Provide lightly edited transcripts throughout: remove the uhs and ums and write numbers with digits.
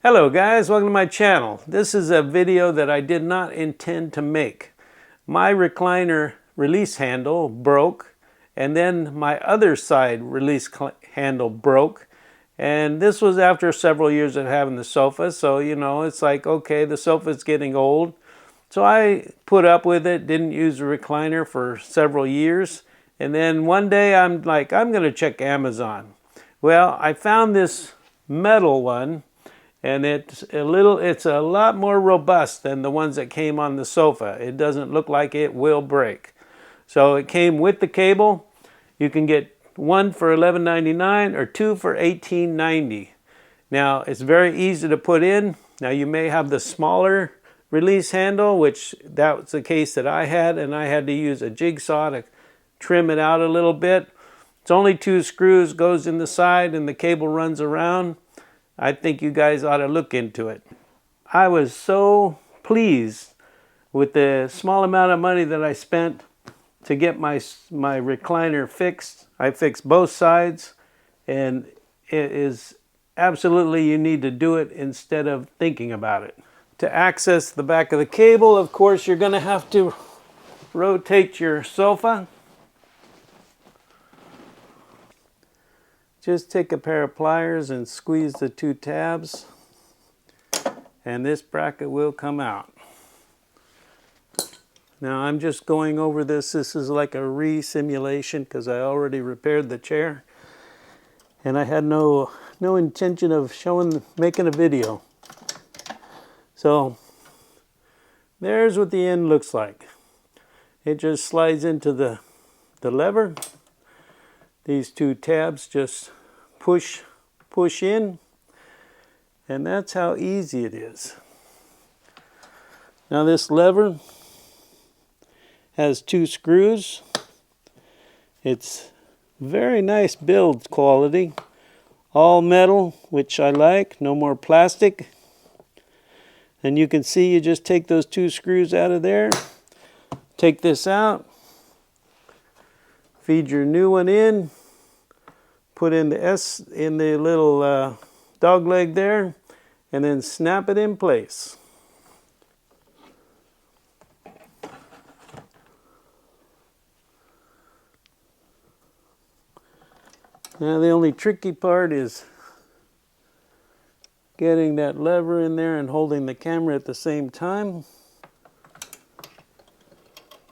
Hello guys, welcome to my channel. This is a video that I did not intend to make. My recliner release handle broke, and then my other side release handle broke. And this was after several years of having the sofa, so you know, it's like, okay, the sofa's getting old. So I put up with it, didn't use the recliner for several years. And then one day I'm like, I'm gonna check Amazon. Well, I found this metal one, and it's a lot more robust than the ones that came on the sofa. It doesn't look like it will break. So it came with the cable. You can get one for $11.99 or two for $18.90. Now it's very easy to put in. Now you may have the smaller release handle, which that was the case that I had, and I had to use a jigsaw to trim it out a little bit. It's only 2 screws, goes in the side, and the cable runs around. I think you guys ought to look into it. I was so pleased with the small amount of money that I spent to get my recliner fixed. I fixed both sides, and it is absolutely, you need to do it instead of thinking about it. To access the back of the cable, of course, you're going to have to rotate your sofa. Just take a pair of pliers and squeeze the 2 tabs, and this bracket will come out. Now I'm just going over this. This is like a re-simulation because I already repaired the chair, and I had no intention of making a video. So there's what the end looks like. It just slides into the lever. These 2 tabs just push in, and that's how easy it is. Now this lever has 2 screws. It's very nice build quality, all metal, which I like, no more plastic. And you can see, you just take those 2 screws out of there, take this out, feed your new one in, put in the little dog leg there, and then snap it in place. Now the only tricky part is getting that lever in there and holding the camera at the same time.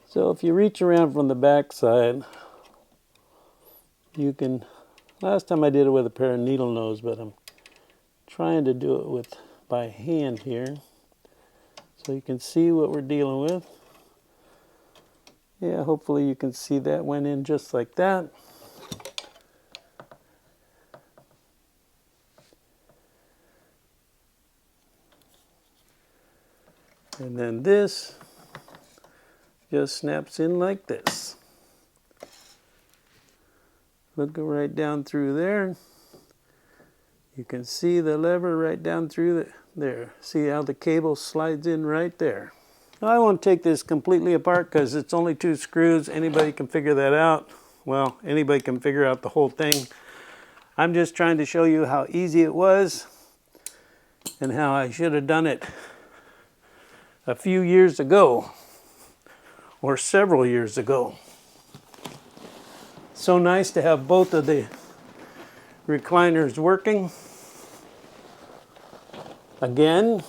So if you reach around from the back side, you can, last time I did it with a pair of needle nose, but I'm trying to do it by hand here so you can see what we're dealing with. Yeah, hopefully you can see that went in just like that. And then this just snaps in like this. Look right down through there. You can see the lever right down through there. See how the cable slides in right there. Now, I won't take this completely apart because it's only 2 screws. Anybody can figure that out. Well, anybody can figure out the whole thing. I'm just trying to show you how easy it was and how I should have done it a few years ago or several years ago. So nice to have both of the recliners working. Again,